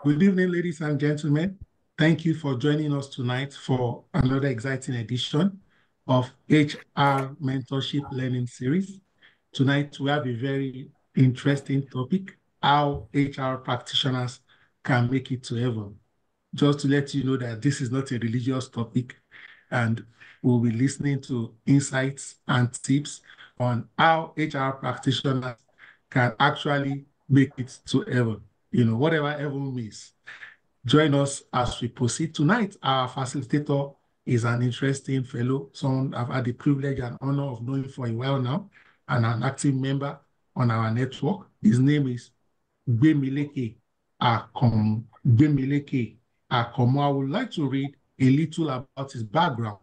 Good evening, ladies and gentlemen. Thank you for joining us tonight for another exciting edition of HR Mentorship Learning Series. Tonight, we have a very interesting topic, how HR practitioners can make it to heaven. Just to let you know that this is not a religious topic, and we'll be listening to insights and tips on how HR practitioners can actually make it to heaven. Whatever heaven means. Join us as we proceed. Tonight, our facilitator is an interesting fellow, someone I've had the privilege and honor of knowing for a while now, and an active member on our network. His name is Gbemileke Akomu. Gbemileke Akomu. I would like to read a little about his background.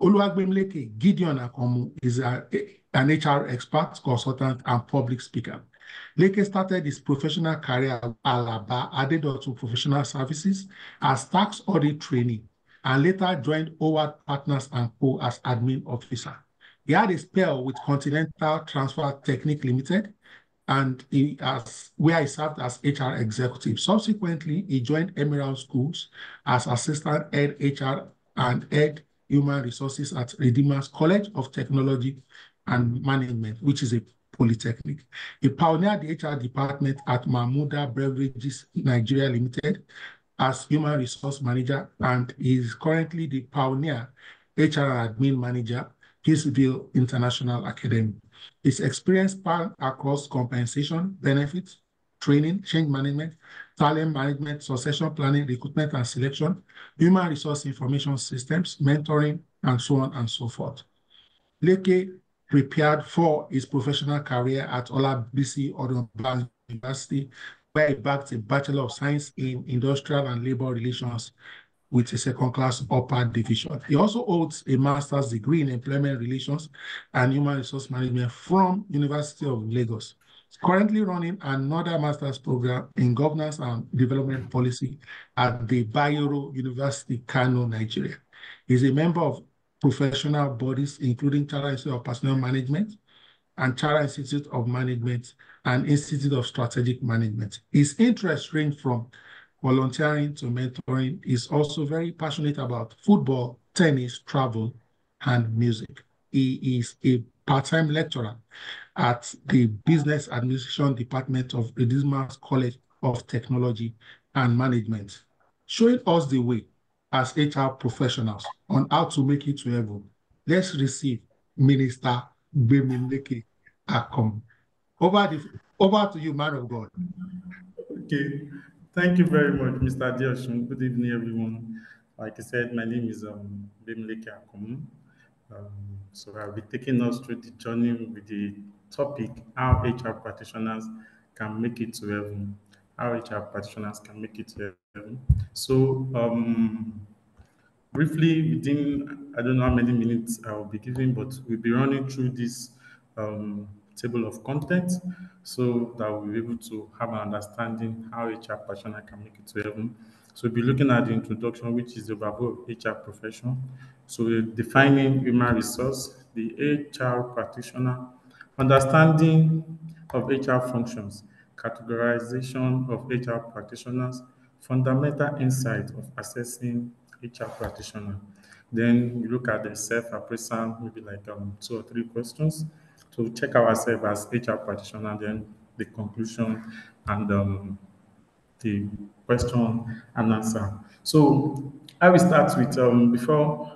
Oluwagbemileke Gideon Akomu is an HR expert, consultant, and public speaker. Leke started his professional career at Alaba Adedotun Professional Services as tax audit trainee and later joined Howard Partners and Co. as admin officer. He had a spell with Continental Transfer Technique Limited, and where he served as HR executive. Subsequently, he joined Emerald Schools as assistant head HR and head human resources at Redeemers College of Technology and Management, which is a polytechnic. He pioneered the HR department at Mahmuda Beverages Nigeria Limited as human resource manager, and is currently the pioneer HR admin manager, Hillsville International Academy. His experience spanned across compensation, benefits, training, change management, talent management, succession planning, recruitment and selection, human resource information systems, mentoring, and so on and so forth. Leke prepared for his professional career at Olabisi Odunabanjo University, where he backed a Bachelor of Science in Industrial and Labor Relations with a second-class upper division. He also holds a master's degree in employment relations and human resource management from University of Lagos. He's currently running another master's program in governance and development policy at the Bayero University, Kano, Nigeria. He's a member of professional bodies, including Chartered Institute of Personnel Management and Chartered Institute of Management and Institute of Strategic Management. His interests range from volunteering to mentoring. Is also very passionate about football, tennis, travel, and music. He is a part-time lecturer at the Business Administration Department of Redeemers College of Technology and Management, showing us the way as HR professionals on how to make it to heaven. Let's receive Minister Gbemileke Akomu. Over to you, man of God. Okay, thank you very much, Mr. Dioshun. Good evening, everyone. Like I said, my name is Gbemileke Akomu. So I'll be taking us through the journey with the topic, how HR practitioners can make it to heaven. How HR practitioners can make it to heaven. So briefly, within I don't know how many minutes I will be giving, but we'll be running through this table of content so that we'll be able to have an understanding how HR practitioner can make it to heaven. So we'll be looking at the introduction, which is the overview of HR profession. So we're defining human resource, the HR practitioner, understanding of HR functions, categorization of HR practitioners, fundamental insight of assessing HR practitioner. Then we look at the self-appraisal, maybe like 2 or 3 questions to check ourselves as HR practitioner, then the conclusion and the question and answer. So I will start with, before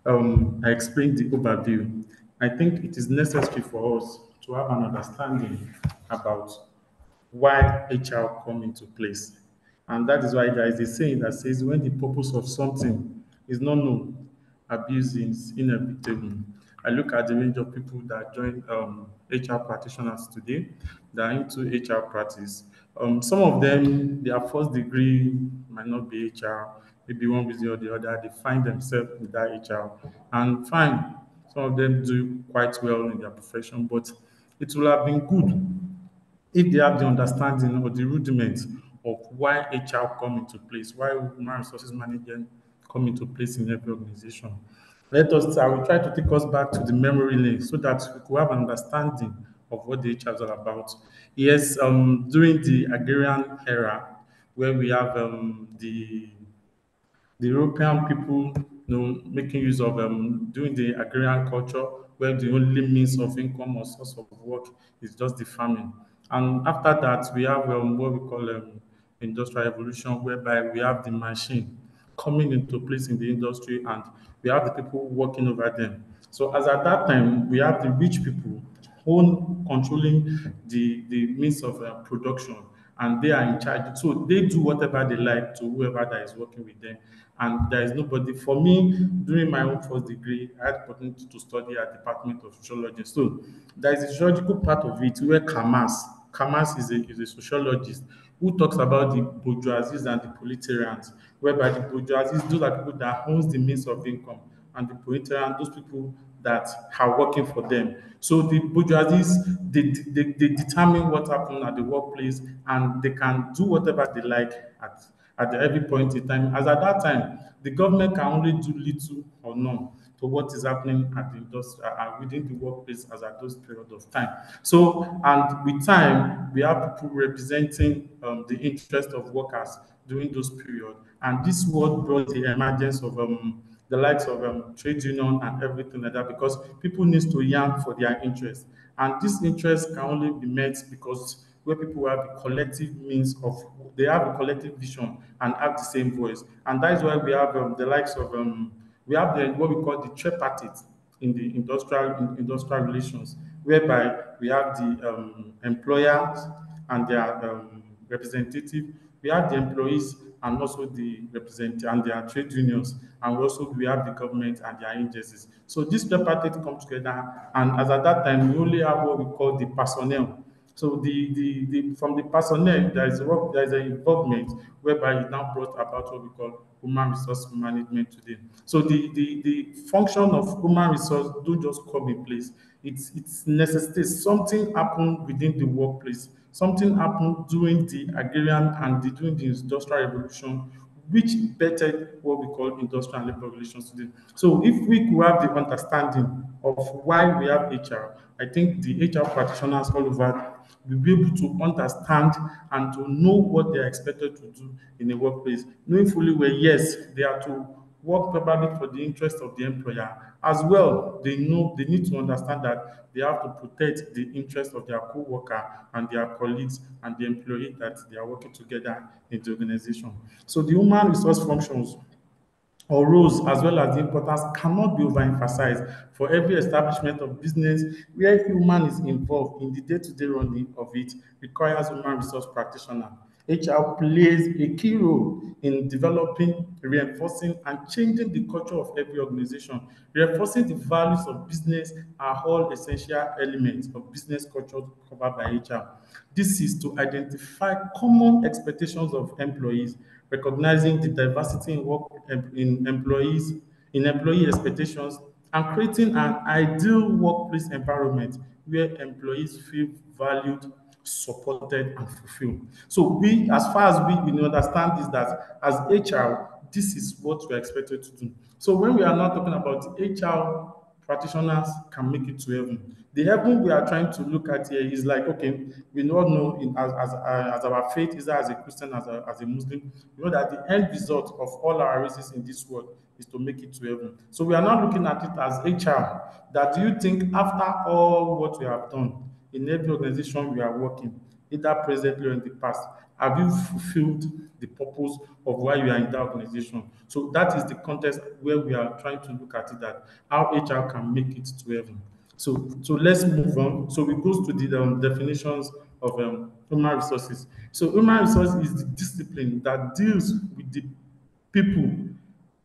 I explain the overview, I think it is necessary for us to have an understanding about why HR come into place. And that is why there is a saying that says when the purpose of something is not known, abuse is inevitable. I look at the range of people that join HR practitioners today that are into HR practice. Some of them, their first degree might not be HR, maybe one reason or the other, they find themselves in that HR. And fine, some of them do quite well in their profession, but it will have been good if they have the understanding or the rudiment of why HR come into place, why human resources management come into place in every organization. I will try to take us back to the memory lane so that we could have an understanding of what the HR is all about. Yes, during the agrarian era, where we have the European people, making use of doing the agrarian culture, where the only means of income or source of work is just the farming. And after that, we have what we call industrial revolution, whereby we have the machine coming into place in the industry, and we have the people working over them. So as at that time, we have the rich people own controlling the means of production, and they are in charge. So they do whatever they like to whoever that is working with them, and there is nobody. For me, during my own first degree, I had the opportunity to study at Department of Sociology. So there is a sociological part of it where Kamas is a sociologist who talks about the bourgeoisies and the proletarians, whereby the bourgeoisies, those are people that owns the means of income, and the proletarian, those people that are working for them. So the bourgeoisies, they determine what happens at the workplace, and they can do whatever they like at every point in time. As at that time, the government can only do little or none to what is happening at the industry within the workplace as at those period of time. So, and with time, we have people representing the interest of workers during those period, and this what brought the emergence of the likes of trade union and everything like that, because people need to yarn for their interest, and this interest can only be met because where people have a collective means of, they have a collective vision and have the same voice, and that is why we have the likes of we have the what we call the tripartite in the industrial relations, whereby we have the employers and their representative, we have the employees and also the represent and their trade unions, and also we have the government and their agencies. So this tripartite come together, and as at that time we only have what we call the personnel. So the from the personnel, there is an involvement whereby it now brought about what we call human resource management today. So the function of human resource don't just come in place. It's necessitates something happen within the workplace. Something happened during the agrarian and during the industrial revolution, which bettered what we call industrial and labor relations today. So if we could have the understanding of why we have HR, I think the HR practitioners all over will be able to understand and to know what they are expected to do in a workplace, knowing fully well, yes, they are to work probably for the interest of the employer. As well, they know they need to understand that they have to protect the interest of their co-worker and their colleagues and the employee that they are working together in the organization. So the human resource functions or roles as well as the importance cannot be overemphasized for every establishment of business where human is involved in the day-to-day running of it requires human resource practitioner. HR plays a key role in developing, reinforcing, and changing the culture of every organization. Reinforcing the values of business are all essential elements of business culture covered by HR. This is to identify common expectations of employees, recognizing the diversity in work in employees, in employee expectations, and creating an ideal workplace environment where employees feel valued, supported, and fulfilled. So we, as far as we understand is that as HR, this is what we're expected to do. So when we are now talking about HR practitioners can make it to heaven. The heaven we are trying to look at here is like, okay, we all know as our faith, either as a Christian, as a Muslim, we know that the end result of all our races in this world is to make it to heaven. So we are now looking at it as HR. That do you think after all what we have done in every organization we are working, either presently or in the past, have you fulfilled the purpose of why you are in that organization? So that is the context where we are trying to look at it, that how HR can make it to heaven. So let's move on. So we go to the definitions of human resources. So human resources is the discipline that deals with the people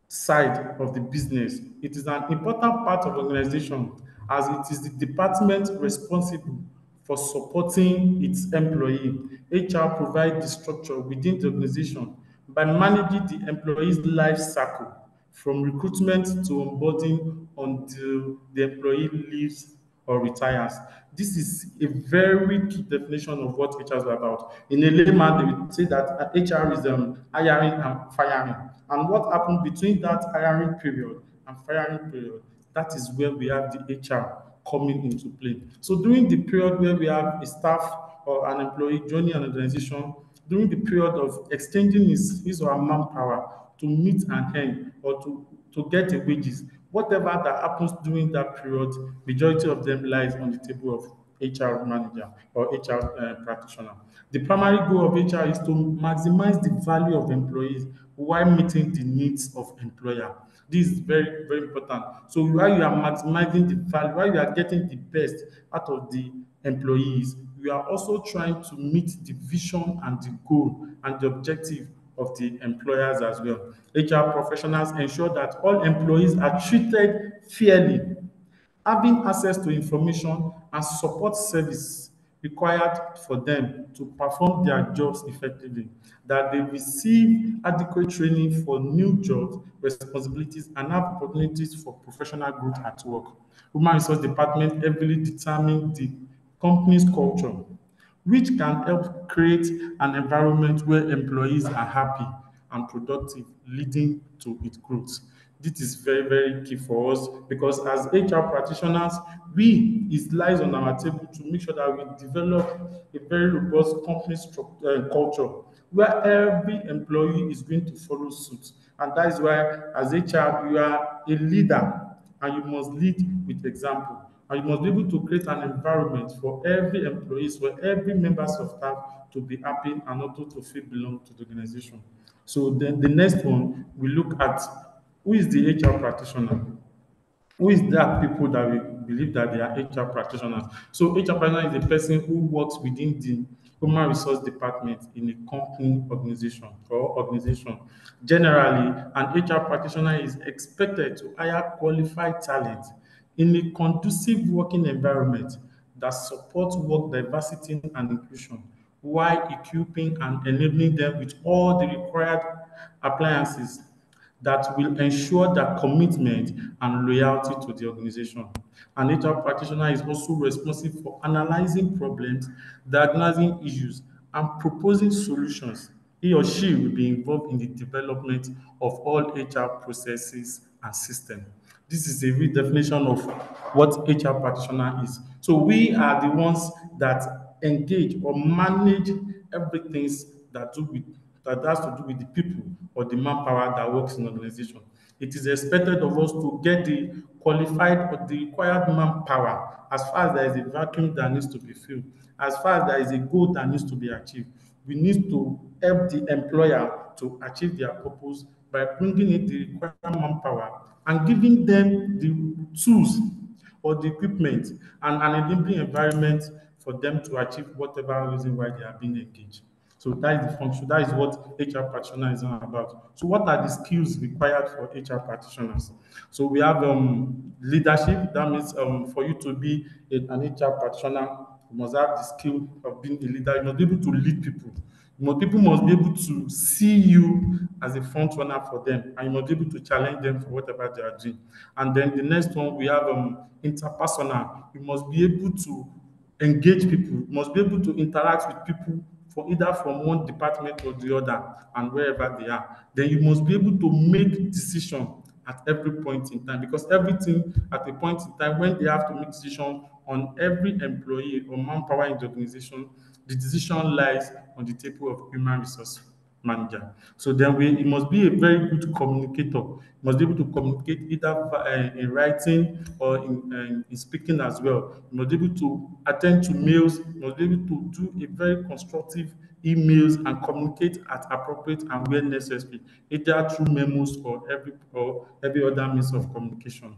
side of the business. It is an important part of organization as it is the department responsible for supporting its employee. HR provides the structure within the organization by managing the employee's life cycle from recruitment to onboarding until the employee leaves or retires. This is a very key definition of what HR is about. In a layman, they would say that HR is hiring and firing. And what happened between that hiring period and firing period, that is where we have the HR coming into play. So during the period where we have a staff or an employee joining an organization, during the period of exchanging his or her manpower to meet an end or to get a wages. Whatever that happens during that period, majority of them lies on the table of HR manager or HR practitioner. The primary goal of HR is to maximize the value of employees while meeting the needs of employer. This is very, very important. So while you are maximizing the value, while you are getting the best out of the employees, you are also trying to meet the vision and the goal and the objective of the employers as well. HR professionals ensure that all employees are treated fairly, having access to information and support service required for them to perform their jobs effectively, that they receive adequate training for new jobs, responsibilities, and have opportunities for professional growth at work. Human Resource Department heavily determine the company's culture, which can help create an environment where employees are happy and productive, leading to its growth. This is very, very key for us because as HR practitioners, it lies on our table to make sure that we develop a very robust company culture where every employee is going to follow suit. And that is why, as HR, you are a leader and you must lead with example. And you must be able to create an environment for every employees, for every members of staff to be happy and also to feel belong to the organization. So then the next one, we look at who is the HR practitioner. Who is that people that we believe that they are HR practitioners? So HR practitioner is a person who works within the human resource department in a company organization or organization. Generally, an HR practitioner is expected to hire qualified talent in a conducive working environment that supports work diversity and inclusion while equipping and enabling them with all the required appliances that will ensure their commitment and loyalty to the organization. An HR practitioner is also responsible for analyzing problems, diagnosing issues, and proposing solutions. He or she will be involved in the development of all HR processes and systems. This is a real definition of what HR practitioner is. So we are the ones that engage or manage everything that do with that has to do with the people or the manpower that works in organization. It is expected of us to get the qualified or the required manpower as far as there is a vacuum that needs to be filled, as far as there is a goal that needs to be achieved. We need to help the employer to achieve their purpose by bringing in the required manpower and giving them the tools or the equipment and an enabling environment for them to achieve whatever reason why they are being engaged. So that is the function. That is what HR practitioner is all about. So what are the skills required for HR practitioners? So we have leadership. That means for you to be an HR practitioner, you must have the skill of being a leader. You must be able to lead people. People must be able to see you as a front runner for them, and you must be able to challenge them for whatever they are doing. And then the next one, we have interpersonal. You must be able to engage people. You must be able to interact with people for either from one department or the other and wherever they are. Then you must be able to make decision at every point in time because everything at a point in time when they have to make decision on every employee or manpower in the organization, the decision lies on the table of human resource manager. So then he must be a very good communicator. He must be able to communicate either in writing or in speaking as well. He must be able to attend to mails. He must be able to do a very constructive emails and communicate at appropriate and where necessary, either through memos or every other means of communication.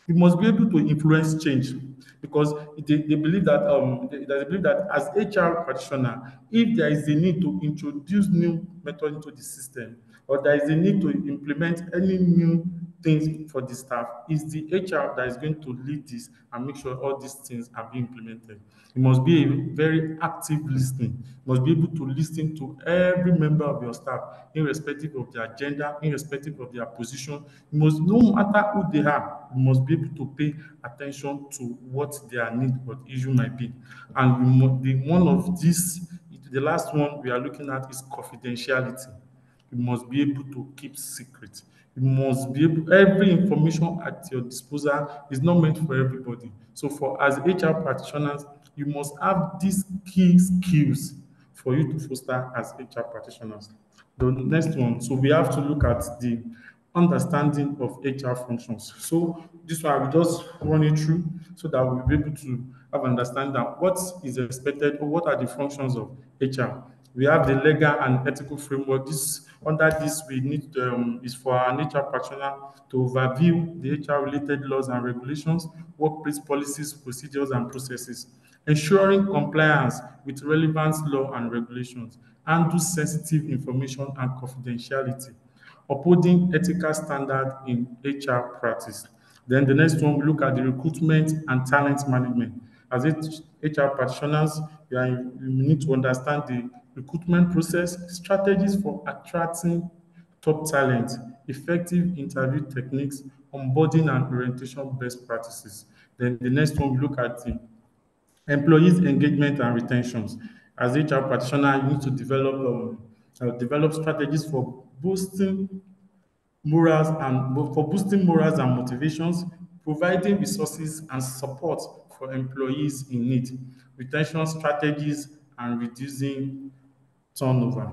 You must be able to influence change because they believe that they believe that as HR practitioner, if there is a need to introduce new method into the system or there is a need to implement any new things for the staff, it's the HR that is going to lead this and make sure all these things are being implemented. You must be a very active listening. You must be able to listen to every member of your staff, irrespective of their gender, irrespective of their position. You must, no matter who they are, you must be able to pay attention to what their need or issue might be. And one of these, the last one we are looking at is confidentiality. You must be able to keep secret. You must be able, every information at your disposal is not meant for everybody. So for as HR practitioners, you must have these key skills for you to foster as HR practitioners. The next one, so we have to look at the understanding of HR functions. So this one I will just run it through so that we'll be able to have understanding that what is expected or what are the functions of HR. We have the legal and ethical framework. This under this we need is for an HR practitioner to overview the HR related laws and regulations, workplace policies, procedures and processes, ensuring compliance with relevant law and regulations, handle sensitive information and confidentiality, upholding ethical standard in HR practice. Then the next one, we look at the recruitment and talent management. As HR practitioners, we need to understand the recruitment process, strategies for attracting top talent, effective interview techniques, onboarding and orientation best practices. Then the next one, we look at the employees engagement and retentions. As HR practitioner, you need to develop strategies for boosting morals and motivations, providing resources and support for employees in need, retention strategies, and reducing turnover.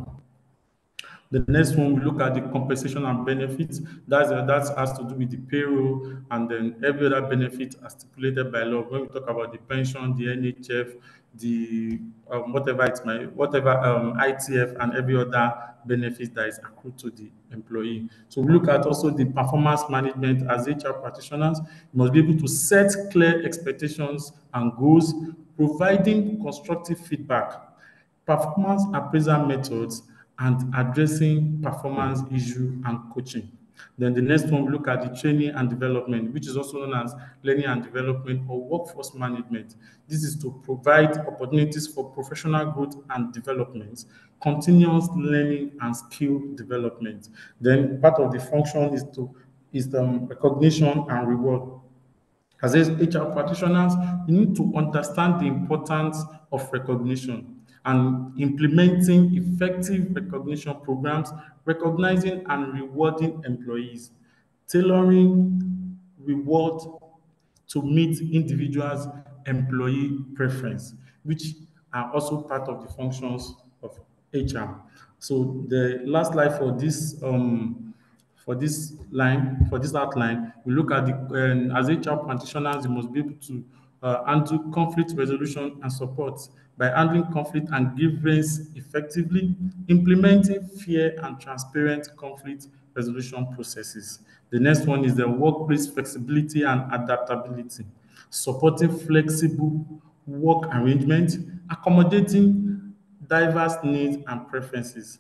The next one, we look at the compensation and benefits. That has to do with the payroll and then every other benefit as stipulated by law. When we talk about the pension, the NHF, the whatever ITF and every other benefit that is accrued to the employee. So we look at also the performance management as HR practitioners. You must be able to set clear expectations and goals, providing constructive feedback, performance appraisal methods, and addressing performance issue and coaching. Then the next one, we look at the training and development, which is also known as learning and development or workforce management. This is to provide opportunities for professional growth and development, continuous learning and skill development. Then part of the function is the recognition and reward. As HR practitioners, you need to understand the importance of recognition and implementing effective recognition programs, recognizing and rewarding employees, tailoring reward to meet individuals' employee preference, which are also part of the functions of HR. So the last slide for this outline, we look at the as HR practitioners, you must be able to handle conflict resolution and support by handling conflict and grievance effectively, implementing fair and transparent conflict resolution processes. The next one is the workplace flexibility and adaptability, supporting flexible work arrangement, accommodating diverse needs and preferences.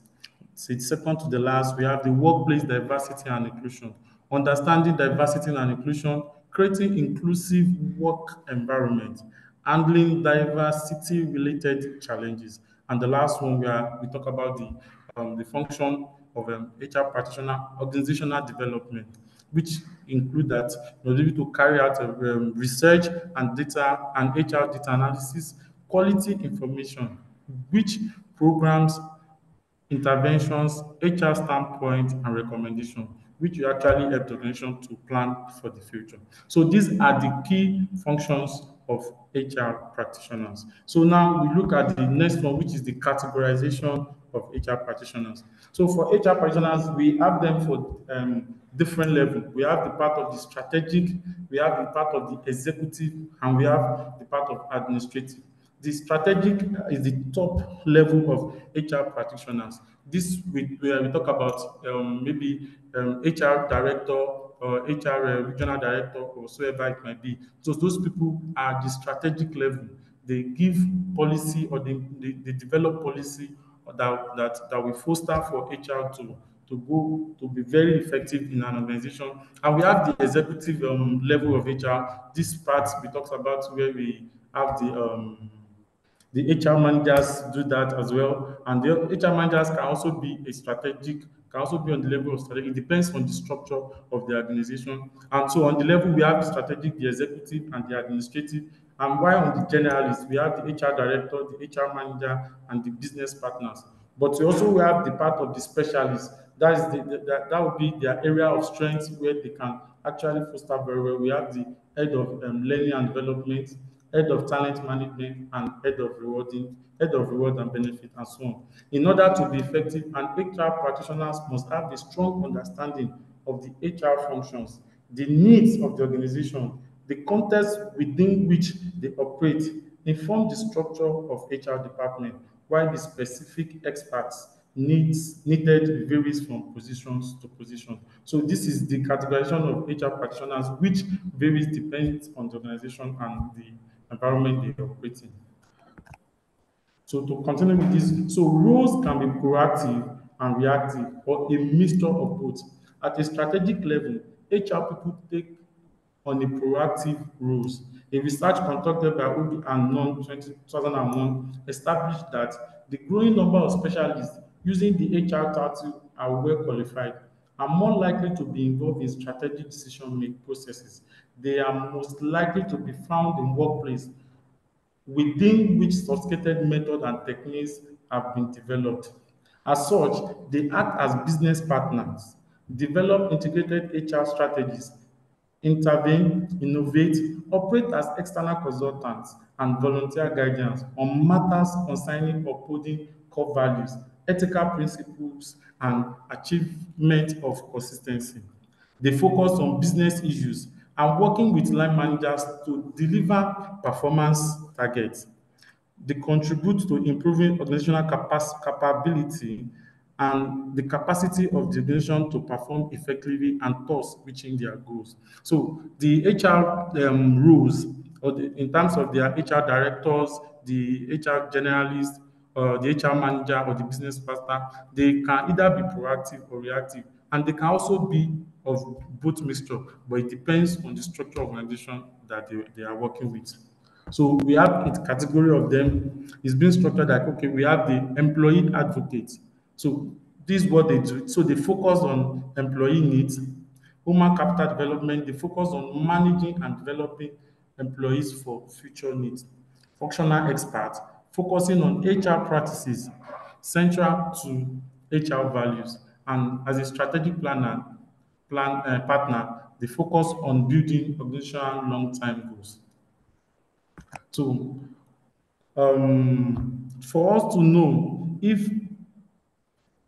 So it's second to the last, we have the workplace diversity and inclusion. Understanding diversity and inclusion, creating inclusive work environment, handling diversity-related challenges. And the last one, we talk about the function of HR practitioner, organizational development, which include that you're able to carry out research and data and HR data analysis, quality information, which programs, interventions, HR standpoint, and recommendation, which will actually help the organization to plan for the future. So these are the key functions of HR practitioners. So now we look at the next one, which is the categorization of HR practitioners. So for HR practitioners, we have them for different levels. We have the part of the strategic, we have the part of the executive, and we have the part of administrative. The strategic is the top level of HR practitioners. This we talk about maybe HR director or HR regional director or whoever it might be. So those people are the strategic level. They give policy or they develop policy that will foster for HR to be very effective in an organization. And we have the executive level of HR. This part we talked about where we have the HR managers do that as well. And the HR managers can also be can also be on the level of strategy. It depends on the structure of the organization. And so on the level, we have the strategic, the executive, and the administrative. And while on the generalist, we have the HR director, the HR manager, and the business partners. But we also have the part of the specialists. That would be their area of strength where they can actually foster very well. We have the head of learning and development, head of talent management, and head of reward and benefit, and so on. In order to be effective, and HR practitioners must have a strong understanding of the HR functions, the needs of the organization, the context within which they operate, inform the structure of HR department, while the specific experts needs needed varies from positions to position. So this is the categorization of HR practitioners, which varies depends on the organization and the environment they operate in. So to continue with this, so roles can be proactive and reactive, or a mixture of both. At a strategic level, HR people take on the proactive roles. A research conducted by Obi and Non 2001 established that the growing number of specialists using the HR title are well qualified, are more likely to be involved in strategic decision-making processes. They are most likely to be found in workplace within which sophisticated methods and techniques have been developed. As such, they act as business partners, develop integrated HR strategies, intervene, innovate, operate as external consultants, and volunteer guidance on matters concerning upholding core values, ethical principles, and achievement of consistency. They focus on business issues and working with line managers to deliver performance targets. They contribute to improving organizational capability and the capacity of the organization to perform effectively and thus reaching their goals. So the HR rules, in terms of their HR directors, the HR generalist, the HR manager, or the business partner, they can either be proactive or reactive, and they can also be of both mixture, but it depends on the structure of organization that they are working with. So we have a category of them. It's being structured like, okay, we have the employee advocates. So this is what they do. So they focus on employee needs, human capital development. They focus on managing and developing employees for future needs. Functional experts, focusing on HR practices central to HR values. And as a strategic partner, they focus on building organizational long-term goals. So for us to know if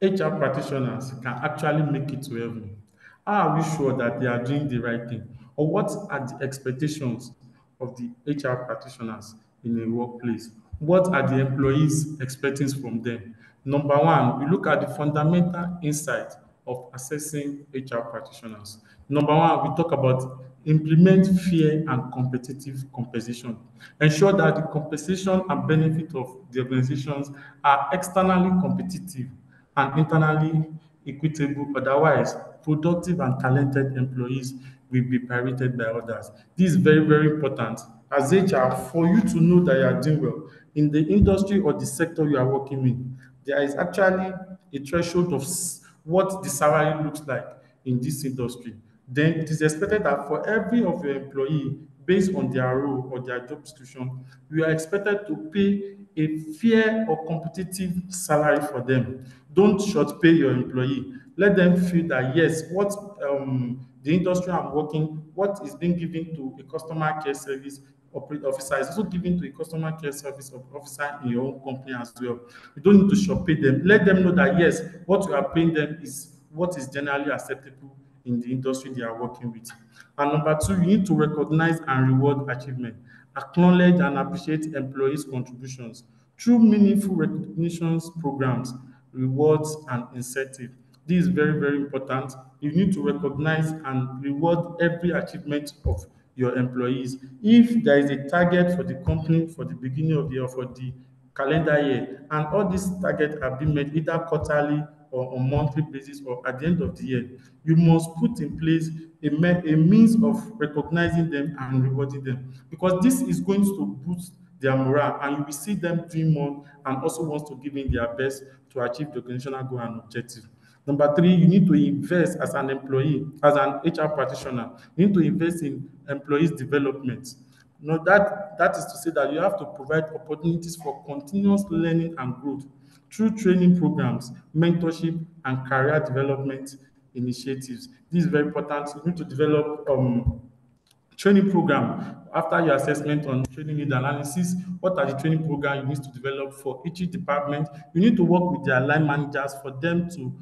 HR practitioners can actually make it to heaven, how are we sure that they are doing the right thing? Or what are the expectations of the HR practitioners in a workplace? What are the employees expecting from them? Number one, we look at the fundamental insight of assessing HR practitioners. Number one, we talk about implement fair and competitive compensation. Ensure that the compensation and benefit of the organizations are externally competitive and internally equitable. Otherwise, productive and talented employees will be pirated by others. This is very, very important. As HR, for you to know that you are doing well in the industry or the sector you are working in, there is actually a threshold of what the salary looks like in this industry. Then it is expected that for every of your employee, based on their role or their job description, you are expected to pay a fair or competitive salary for them. Don't short pay your employee. Let them feel that yes, what the industry I'm working, what is being given to a customer care service officer is also given to a customer care service officer in your own company as well. You don't need to short pay them. Let them know that yes, what you are paying them is what is generally acceptable in the industry they are working with. And number two, you need to recognize and reward achievement. Acknowledge and appreciate employees' contributions through meaningful recognitions programs, rewards, and incentives. This is very, very important. You need to recognize and reward every achievement of your employees. If there is a target for the company for the beginning of the year, for the calendar year, and all these targets are being met either quarterly or on monthly basis or at the end of the year, you must put in place a means of recognizing them and rewarding them, because this is going to boost their morale, and you will see them doing more and also wants to give in their best to achieve the organizational goal and objective. Number three, you need to invest as an employee, as an HR practitioner. You need to invest in employees' development. No, that is to say that you have to provide opportunities for continuous learning and growth through training programs, mentorship, and career development initiatives. This is very important. You need to develop Training program. After your assessment on training need analysis, what are the training program you need to develop for each department? You need to work with their line managers for them to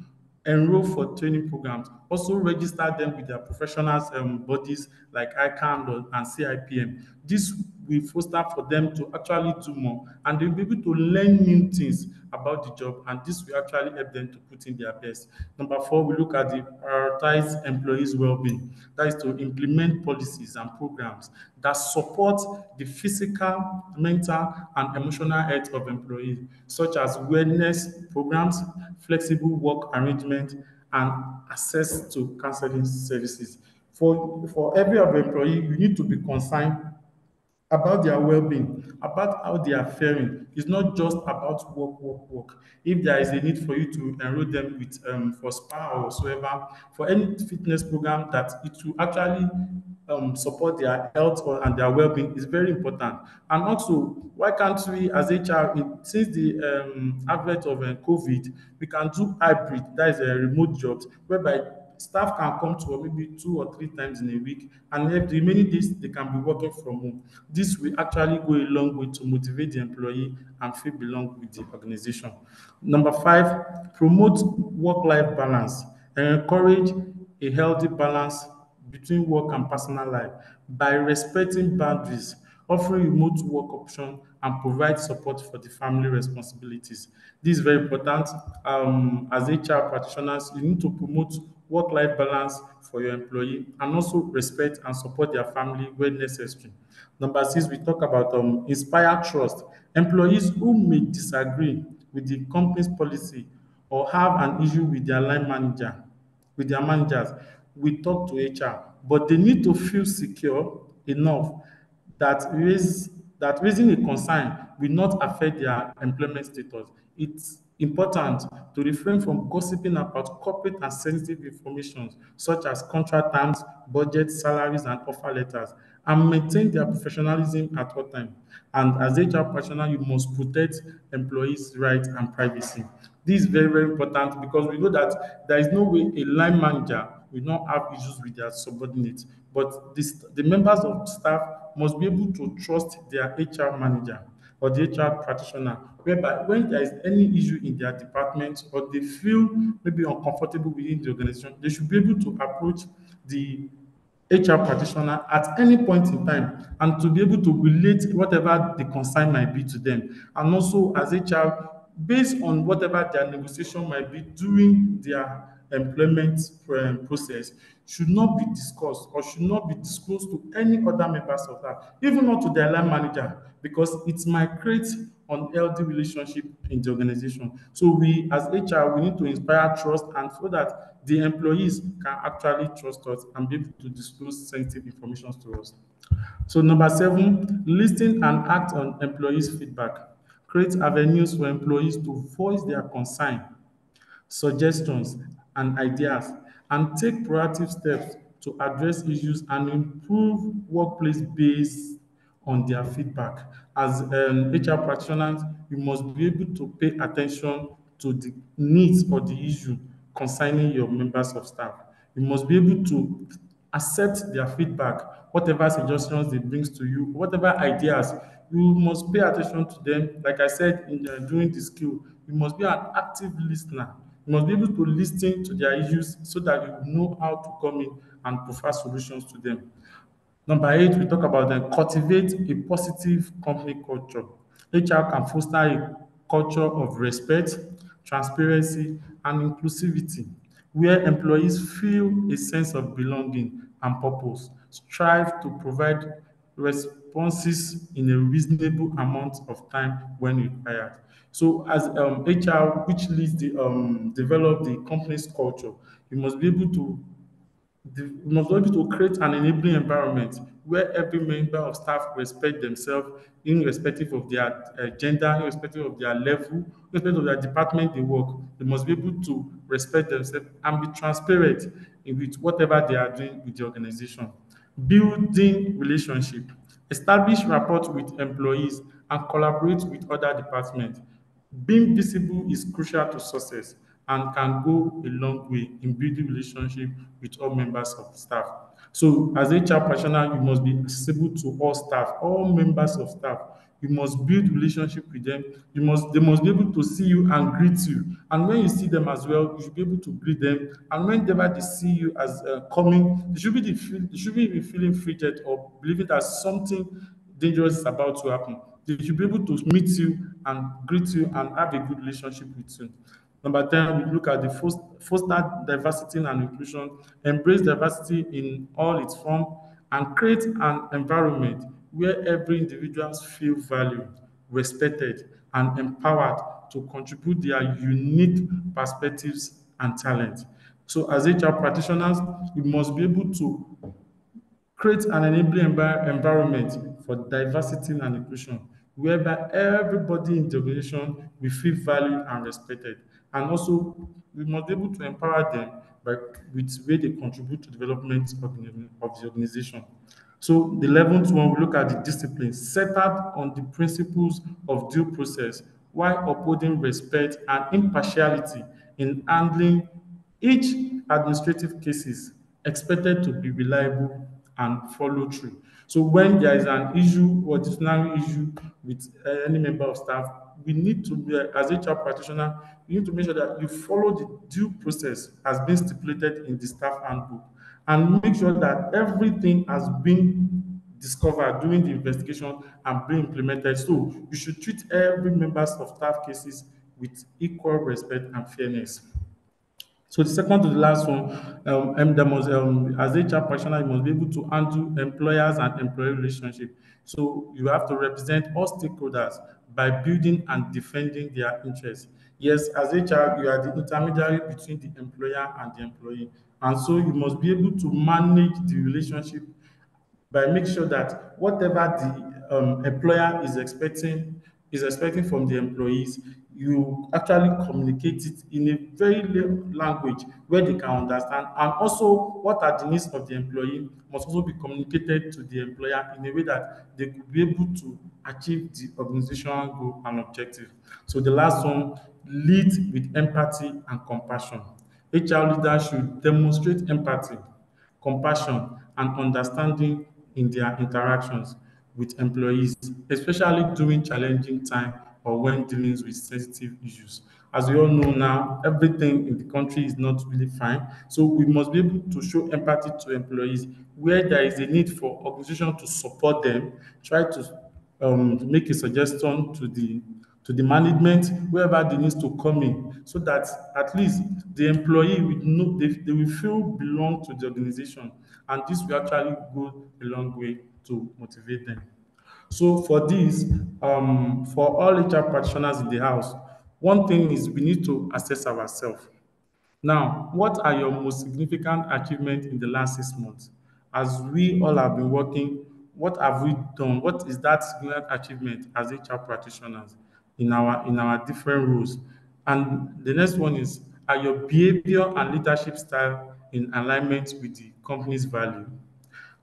enroll for training programs. Also register them with their professionals bodies like ICANN and CIPM. This will foster for them to actually do more, and they'll be able to learn new things about the job, and this will actually help them to put in their best. Number four, we look at the prioritize employees' well-being. That is to implement policies and programs that support the physical, mental, and emotional health of employees, such as wellness programs, flexible work arrangement, and access to counseling services. For every of employee, you need to be concerned about their well-being, about how they are faring. It's not just about work, work, work. If there is a need for you to enroll them with for spa or whatsoever, for any fitness program that it will actually support their health and their well-being is very important. And also, why can't we, as HR, since the advent of COVID, we can do hybrid, that is a remote jobs, whereby staff can come to work maybe 2 or 3 times in a week, and if the remaining days they can be working from home. This will actually go a long way to motivate the employee and feel belong with the organization. Number five, promote work-life balance and encourage a healthy balance between work and personal life by respecting boundaries, offering remote work option, and provide support for the family responsibilities. This is very important. As HR practitioners, you need to promote work-life balance for your employee and also respect and support their family when necessary. Number six, we talk about inspire trust. Employees who may disagree with the company's policy or have an issue with their line manager, with their managers, we talk to HR, but they need to feel secure enough that raising a concern will not affect their employment status. It's important to refrain from gossiping about corporate and sensitive information such as contract terms, budget, salaries, and offer letters, and maintain their professionalism at all times. And as HR professional, you must protect employees' rights and privacy. This is very, very important because we know that there is no way a line manager will not have issues with their subordinates. But the members of staff must be able to trust their HR manager or the HR practitioner, whereby when there is any issue in their department or they feel maybe uncomfortable within the organization, they should be able to approach the HR practitioner at any point in time and to be able to relate whatever the concern might be to them. And also as HR, based on whatever their negotiation might be during their employment process, should not be discussed or should not be disclosed to any other members of that, even not to their line manager, because it might create unhealthy relationship in the organization. So we as HR, we need to inspire trust and so that the employees can actually trust us and be able to disclose sensitive information to us. So number seven, listen and act on employees' feedback. Create avenues for employees to voice their concern, suggestions, and ideas, and take proactive steps to address issues and improve workplace based on their feedback. As HR practitioners, you must be able to pay attention to the needs or the issue concerning your members of staff. You must be able to accept their feedback, whatever suggestions they brings to you, whatever ideas, you must pay attention to them. Like I said in during the skill, you must be an active listener. You must be able to listen to their issues so that you know how to come in and provide solutions to them. Number eight, we talk about cultivate a positive company culture. HR can foster a culture of respect, transparency, and inclusivity, where employees feel a sense of belonging and purpose, strive to provide responses in a reasonable amount of time when required. So, as HR, which leads the develop the company's culture, you must be able to we must be able to create an enabling environment where every member of staff respect themselves irrespective of their gender, irrespective of their level, irrespective of their department they work. They must be able to respect themselves and be transparent with whatever they are doing with the organization. Building relationship. Establish rapport with employees and collaborate with other departments. Being visible is crucial to success and can go a long way in building relationship with all members of the staff. So as HR professional, you must be accessible to all staff, all members of staff. You must build relationship with them. They must be able to see you and greet you. And when you see them as well, you should be able to greet them. And whenever they see you as coming, they should be feeling frigid or believing that something dangerous is about to happen. They should be able to meet you and greet you and have a good relationship with you. Number 10, we look at the foster diversity and inclusion, embrace diversity in all its form, and create an environment where every individual feel valued, respected, and empowered to contribute their unique perspectives and talent. So as HR practitioners, we must be able to create an enabling environment for diversity and inclusion, whereby everybody in the organization will feel valued and respected. And also, we must be able to empower them by with where they contribute to development of the organization. So the 11th one, we look at the discipline centered on the principles of due process while upholding respect and impartiality in handling each administrative cases expected to be reliable and follow through. So when there is an issue or disciplinary issue with any member of staff, we need to, as HR practitioner, you need to make sure that you follow the due process as being stipulated in the staff handbook and make sure that everything has been discovered during the investigation and being implemented. So you should treat every members of staff cases with equal respect and fairness. So the second to the last one, as HR practitioner, you must be able to handle employers and employee relationship. So you have to represent all stakeholders by building and defending their interests. Yes, as HR, you are the intermediary between the employer and the employee. And so you must be able to manage the relationship by make sure that whatever the employer is expecting from the employees, you actually communicate it in a very language where they can understand, and also what are the needs of the employee must also be communicated to the employer in a way that they could be able to achieve the organizational goal and objective. So the last one, lead with empathy and compassion. HR leaders should demonstrate empathy, compassion, and understanding in their interactions with employees, especially during challenging time or when dealing with sensitive issues. As we all know now, everything in the country is not really fine. So we must be able to show empathy to employees where there is a need for organization to support them, try to make a suggestion to the management wherever they need to come in so that at least the employee will know they will feel belong to the organization, and this will actually go a long way to motivate them. So for this, for all HR practitioners in the house, one thing is we need to assess ourselves. Now, what are your most significant achievements in the last 6 months? As we all have been working, what have we done? What is that significant achievement as HR practitioners in our different roles? And the next one is, are your behavior and leadership style in alignment with the company's value?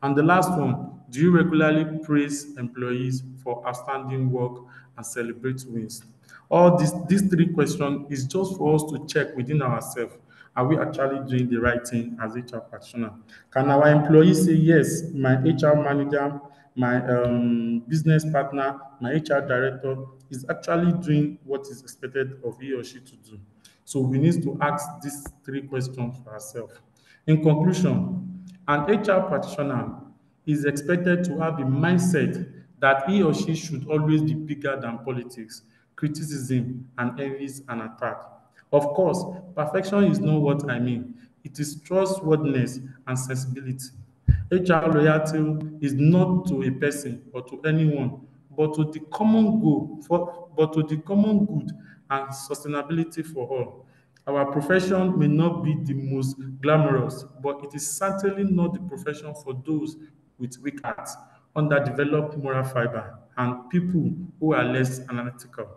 And the last one, do you regularly praise employees for outstanding work and celebrate wins? All these three questions is just for us to check within ourselves. Are we actually doing the right thing as HR practitioner? Can our employees say, yes, my HR manager, my business partner, my HR director is actually doing what is expected of he or she to do? So we need to ask these three questions for ourselves. In conclusion, an HR practitioner is expected to have a mindset that he or she should always be bigger than politics, criticism, and envies and attack. Of course, perfection is not what I mean. It is trustworthiness and sensibility. HR loyalty is not to a person or to anyone, but to the common but to the common good and sustainability for all. Our profession may not be the most glamorous, but it is certainly not the profession for those with weak hearts, underdeveloped moral fiber, and people who are less analytical.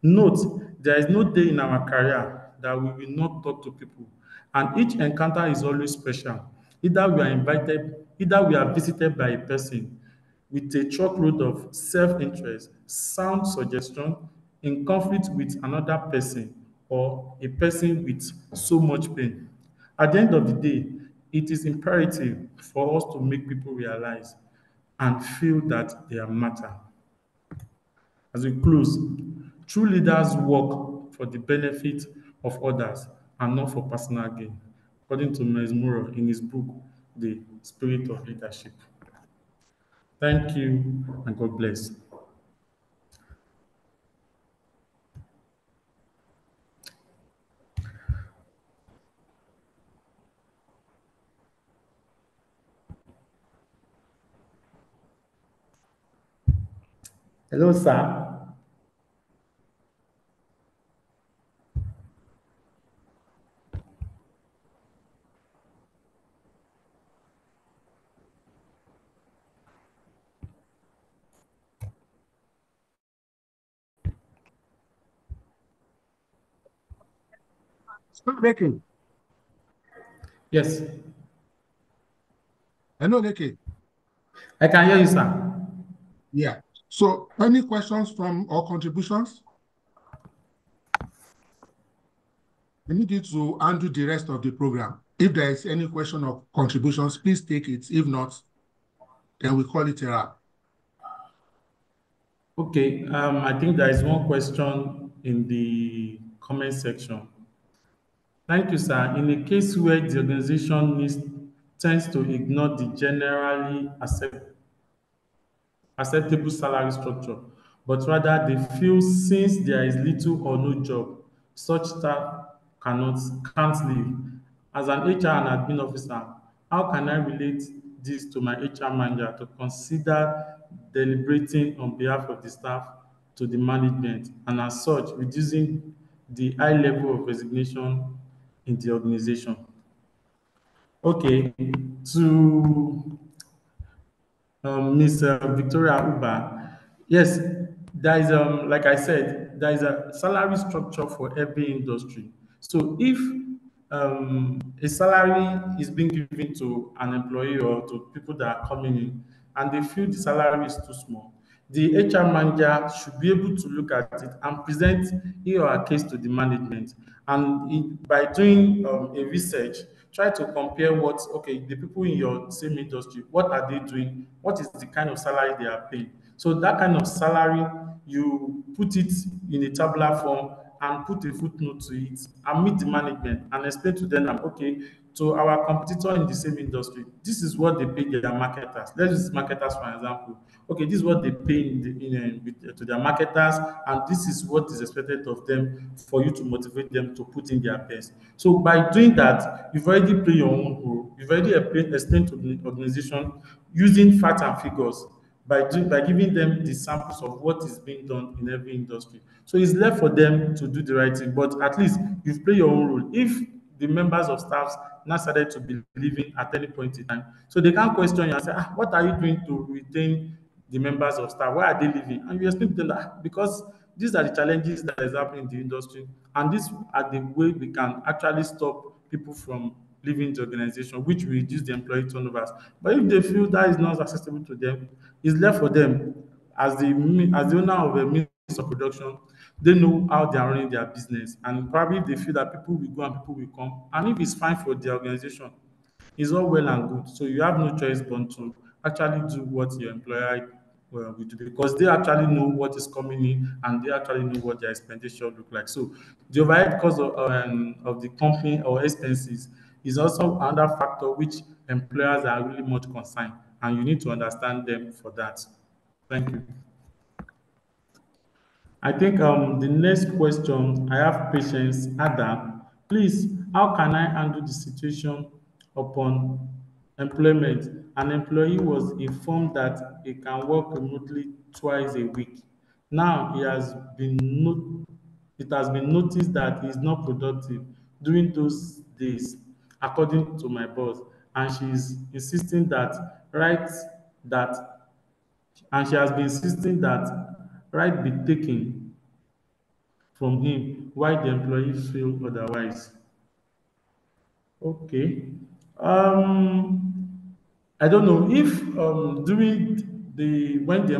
Note, there is no day in our career that we will not talk to people, and each encounter is always special. Either we are visited by a person with a truckload of self-interest, sound suggestion, in conflict with another person, or a person with so much pain. At the end of the day, it is imperative for us to make people realize and feel that they are matter. As we close, true leaders work for the benefit of others and not for personal gain, according to Mesmuro in his book, The Spirit of Leadership. Thank you and God bless. Hello, sir. So, Leke. Yes, Hello, Leke. I can hear you, sir. Yeah. So, any questions from or contributions? I need you to undo the rest of the program. If there is any question or contributions, please take it. If not, then we call it a wrap. Okay, I think there is one question in the comment section. Thank you, sir. In a case where the organization tends to ignore the generally acceptable salary structure, but rather they feel since there is little or no job, such staff cannot can't leave. As an HR and admin officer, how can I relate this to my HR manager to consider deliberating on behalf of the staff to the management and as such reducing the high level of resignation in the organization? Okay, to Miss Victoria Uba. Yes, there is like I said, there is a salary structure for every industry. So if a salary is being given to an employee or to people that are coming in, and they feel the salary is too small, the HR manager should be able to look at it and present he or her case to the management. And by doing a research, try to compare what, okay, the people in your same industry, what are they doing? What is the kind of salary they are paying? So that kind of salary, you put it in a tabular form and put a footnote to it and meet the management and explain to them that, okay, to our competitor in the same industry, this is what they pay their marketers. Let's use marketers for example. Okay, this is what they pay to their marketers, and this is what is expected of them for you to motivate them to put in their best. So by doing that, you've already played your own role. You've already explained to the organization using facts and figures by giving them the samples of what is being done in every industry. So it's left for them to do the right thing, but at least you've played your own role. If the members of staff now started to be leaving at any point in time, so they can't question you and say, what are you doing to retain the members of staff? Why are they leaving? And you explain to them that because these are the challenges that is happening in the industry, and these are the way we can actually stop people from leaving the organization, which will reduce the employee turnovers. But if they feel that is not accessible to them, it's left for them as the owner of a means of production. They know how they are running their business, and probably they feel that people will go and people will come. And if it's fine for the organization, it's all well and good. So you have no choice but to actually do what your employer will do because they actually know what is coming in and they actually know what their expenditure look like. So the overhead cost of the company or expenses is also another factor which employers are really much concerned, and you need to understand them for that. Thank you. I think the next question I have patience. Adam, please, how can I handle the situation upon employment? An employee was informed that he can work remotely twice a week. Now it has been noticed that he is not productive during those days, according to my boss, and she is insisting that that she has been insisting that right be taken from him while the employees feel otherwise. Okay. I don't know if during the when the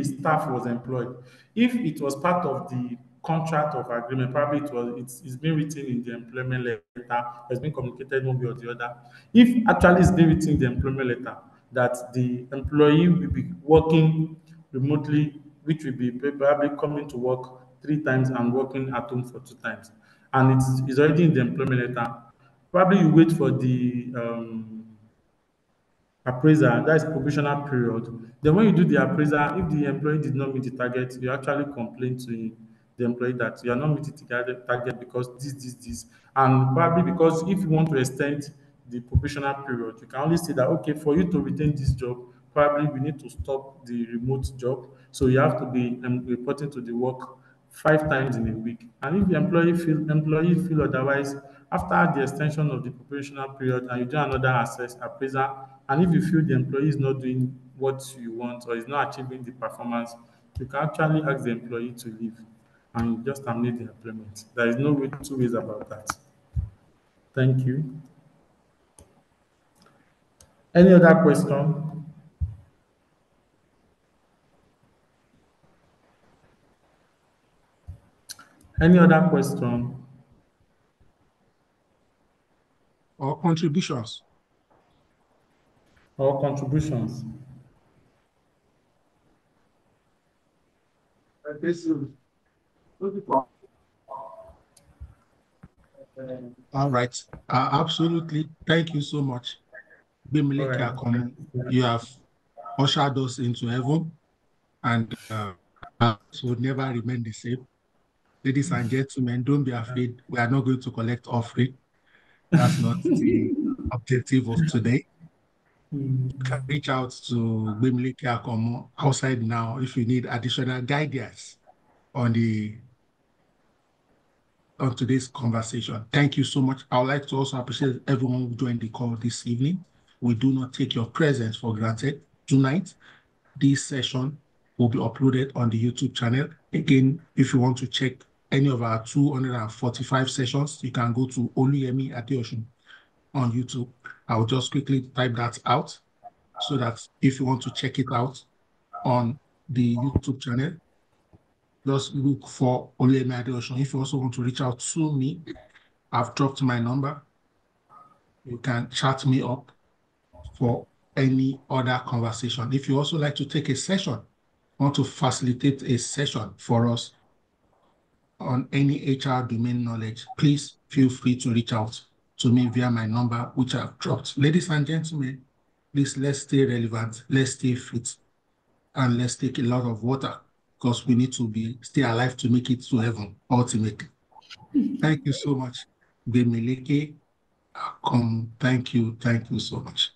staff was employed, if it was part of the contract of agreement. Probably it's been written in the employment letter, has been communicated one way or the other. If actually it's been written in the employment letter that the employee will be working remotely, which will be probably coming to work 3 times and working at home for 2 times, and it's already in the employment letter, probably you wait for the appraisal, that is probational period. Then when you do the appraisal, if the employee did not meet the target, you actually complain to the employee that you are not meeting the target because this. And probably because if you want to extend the probational period, you can only say that, okay, for you to retain this job, probably we need to stop the remote job. So you have to be reporting to the work 5 times in a week. And if the employee feel otherwise, after the extension of the probational period and you do another appraisal, and if you feel the employee is not doing what you want or is not achieving the performance, you can actually ask the employee to leave and just terminate the employment. There is no way, two ways about that. Thank you. Any other question? Any other question or contributions? or contributions? All right. Absolutely. Thank you so much. All Bimileke right. Akomo, you have ushered us into heaven, and us would never remain the same. Ladies and gentlemen, don't be afraid. We are not going to collect offering. That's not the objective of today. You can reach out to Bimileke Akomo outside now if you need additional guidance on today's conversation. Thank you so much. I would like to also appreciate everyone who joined the call this evening. We do not take your presence for granted. Tonight, this session will be uploaded on the YouTube channel. Again, if you want to check any of our 245 sessions, you can go to Oluyemi Adeosun on YouTube. I will just quickly type that out so that if you want to check it out on the YouTube channel, just look for Oluyemi Adeosun. If you also want to reach out to me, I've dropped my number. You can chat me up for any other conversation. If you also like to take a session, want to facilitate a session for us on any HR domain knowledge, please feel free to reach out to me via my number, which I've dropped. Ladies and gentlemen, please let's stay relevant, let's stay fit, and let's take a lot of water because we need to stay alive to make it to heaven ultimately. Thank you so much. Bimileke Akomo. Thank you so much.